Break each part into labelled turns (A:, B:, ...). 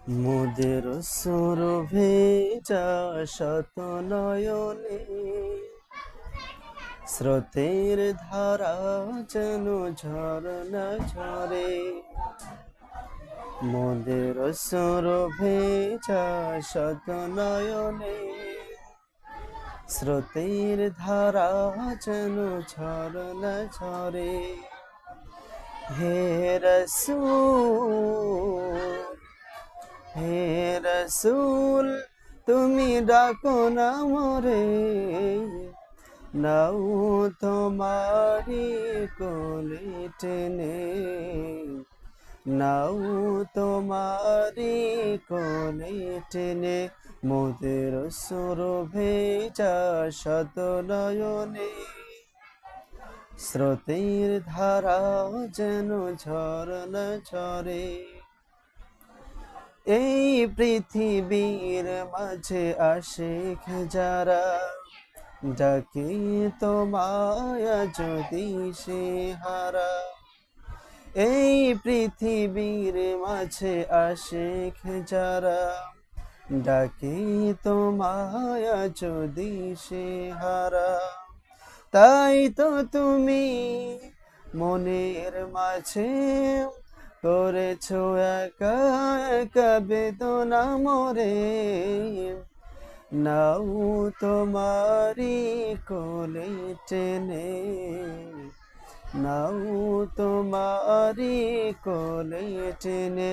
A: মোদের সুরভে যা শত নয়নে, স্রোতের ধারা যেন ঝরনা ঝরে। মোদের সুরভে যা শত নয়নে, স্রোতের ধারা যেন ঝরনা ঝরে। হে রসূল, হে রসূল, তুমি ডাকো না মোরে, নাও তোমারি কোলে টেনে, নাও তোমারি কোলে টেনে। মোদের সুরভে যা শত নয়নে, স্রোতের ধারা যেন ঝরনা ঝরে। এই পৃথিবীর মাঝে আশিক যারা, ডাকে তোমায় যদি সে হারা। এই পৃথিবীর মাঝে আশিক যারা, ডাকে তোমায় যদি সে হারা। তাই তো তুমি মনের মাঝে করেছো একা একা বেদনা মোরে, নাও তোমারি কোলে টেনে, নাও তোমারি কোলে টেনে।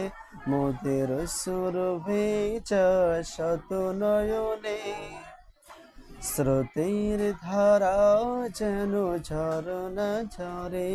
A: মোদের সুরভে যা শত নয়নে, স্রোতের ধারা যেন ঝরনা ঝরে।